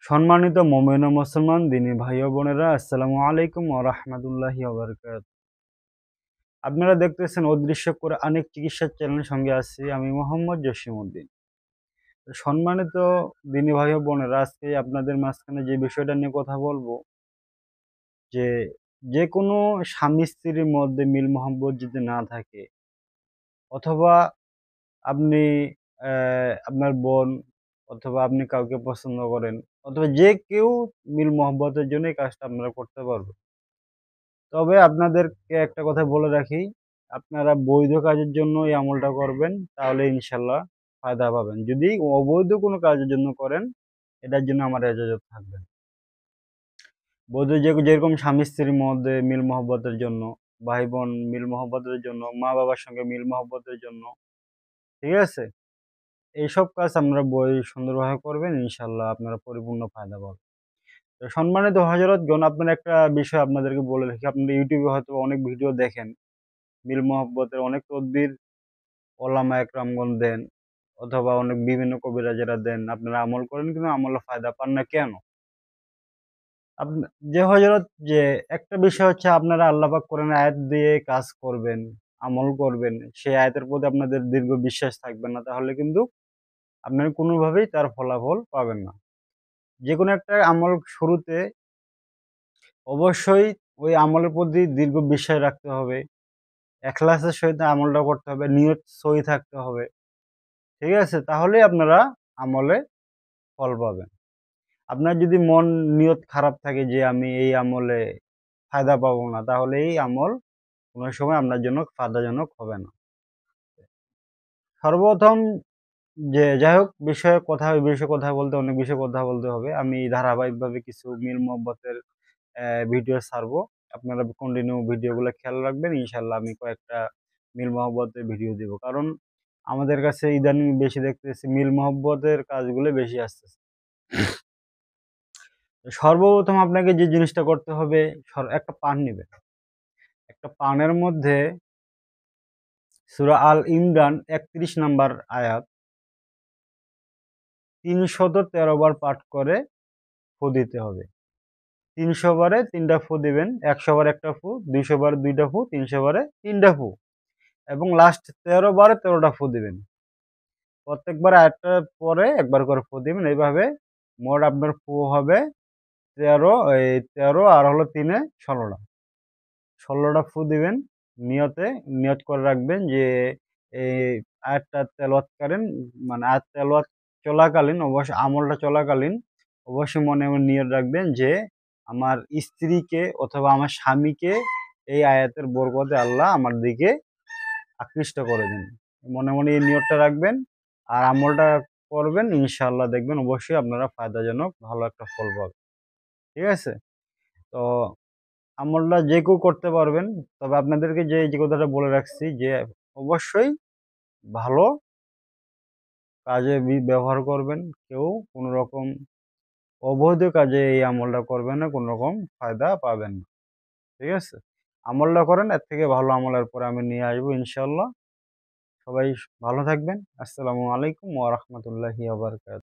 সম্মানিত মুমিন ও মুসলমান দিনী ভাই ও বোনেরা, আসসালামু আলাইকুম ওয়া রাহমাতুল্লাহি ওয়া বারাকাতুহু। আপনারা দেখতেছেন অদৃশ্য কোরআনিক চিকিৎসা চ্যানেলের সঙ্গে আছি আমি মোহাম্মদ জসিমউদ্দিন। সম্মানিত দিনী ভাই ও বোনেরা, আজকে আপনাদের মাঝখানে যে বিষয়টা নিয়ে কথা বলবো, যে যে কোনো স্বামী স্ত্রীর মধ্যে মিল মহব্বত যদি না থাকে, অথবা আপনি আপনার বোন অথবা আপনি কাউকে পছন্দ করেন, অথবা যে কেউ মিল মহব্বতের জন্য এই কাজটা আপনারা করতে পারবেন। তবে আপনাদেরকে একটা কথা বলে রাখি, আপনারা বৈধ কাজের জন্য এই আমলটা করবেন, তাহলে ইনশাল্লাহ ফায়দা পাবেন। যদি অবৈধ কোনো কাজের জন্য করেন, এটার জন্য আমার এজাজত থাকবে না। বৈধ যেরকম স্বামী স্ত্রীর মধ্যে মিল মহব্বতের জন্য, ভাই বোন মিল মহব্বতের জন্য, মা বাবার সঙ্গে মিল মহব্বতের জন্য, ঠিক আছে? এইসব কাজ আপনারা সুন্দরভাবে করবেন, ইনশাল্লাহ আপনারা পরিপূর্ণ ফায়দা পাবেন। তো সম্মানিত হযরতগণ, আপনার একটা বিষয় আপনাদেরকে বলে রাখি, আপনারা ইউটিউবে হয়তো অনেক ভিডিও দেখেন, মিল মহব্বতের অনেক তদবির ওলামা একরামগণ দেন, অথবা অনেক বিভিন্ন কবিরাজেরা দেন। আপনারা আমল করেন কিন্তু আমলে ফায়দা পান না কেন? যে হযরত, যে একটা বিষয় হচ্ছে, আপনারা আল্লাহ পাক কোরআনের আয়াত দিয়ে কাজ করবেন, আমল করবেন, সেই আয়াতের প্রতি আপনাদের দীর্ঘ বিশ্বাস থাকবে না, তাহলে কিন্তু আপনারা কোনোভাবেই তার ফলাফল পাবেন না। যেকোনো একটা আমল শুরুতে অবশ্যই ওই আমলের প্রতি দীর্ঘ বিশ্বাস রাখতে হবে, এখলাসের সহিত আমলটা করতে হবে, নিয়ত সহি থাকতে হবে, ঠিক আছে? তাহলেই আপনারা আমলে ফল পাবেন। আপনার যদি নিয়ত খারাপ থাকে যে আমি এই আমলে ফায়দা পাবো না, তাহলে এই আমল কোনো সময় আপনার জন্য ফায়দাজনক হবে না। সর্বপ্রথম, যে যাই হোক, এই বিষয়ে কথা বলতে অনেক বিষয়ে কথা বলতে হবে। আমি ধারাবাহিকভাবে কিছু মিল মহব্বতের ভিডিও ছাড়বো। আপনারা কন্টিনিউ ভিডিওগুলো খেয়াল রাখবেন। ইনশাল্লাহ আমি কয়েকটা মিল মহব্বতের ভিডিও দিব। কারণ আমাদের কাছে ইদানিং বেশি দেখতেছি মিল মহব্বতের কাজগুলো বেশি আসতেছে। সর্বপ্রথম আপনাকে যে জিনিসটা করতে হবে, একটা পান নিবেন। একটা পানের মধ্যে সূরা আল ইমরান ৩১ নাম্বার আয়াত ৩১৩ বার পাঠ করে ফু দিতে হবে। ৩০০ বারে ৩টা ফু দিবেন, ১০০ বার ১টা ফু, ২০০ বারে ২টা ফু, ৩০০ বারে ৩টা ফু, এবং লাস্ট ১৩ বারে ১৩টা ফু দিবেন। প্রত্যেকবার আয়াতটার পরে একবার করে ফু দিবেন। এইভাবে মোট আপনার ফু হবে ১৩, এই ১৩ আর হলো ৩ এ ১৬টা। ১৬টা ফু দিবেন। নিয়ত করে রাখবেন যে এই আয়াতটা তেলাওয়াতকালীন, মানে আয়াত তেলাওয়াত চলাকালীন, অবশ্যই আমলটা চলাকালীন অবশ্যই মনে মনে নিয়ত রাখবেন যে আমার স্ত্রীকে অথবা আমার স্বামীকে এই আয়াতের বরকতে আল্লাহ আমার দিকে আকৃষ্ট করে দিন। মনে মনে এই নিয়তটা রাখবেন আর আমলটা করবেন, ইনশাআল্লাহ দেখবেন অবশ্যই আপনারা ফায়দাজনক ভালো একটা ফল পাবেন। ঠিক আছে? তো আমলটা যে কেউ করতে পারবেন। তবে আপনাদেরকে যে কথাটা বলে রাখছি, যে অবশ্যই ভালো কাজে ব্যবহার করবেন। কেউ কোনো রকম অবৈধ কাজে এই আমলটা করবেন না, কোনো রকম ফায়দা পাবেন না। ঠিক আছে? আমলটা করেন, এর থেকে ভালো আমল এরপরে আমি নিয়ে আসবো ইনশাআল্লাহ। সবাই ভালো থাকবেন। আসসালামু আলাইকুম ওয়া রাহমাতুল্লাহি ওয়া বারাকাতুহু।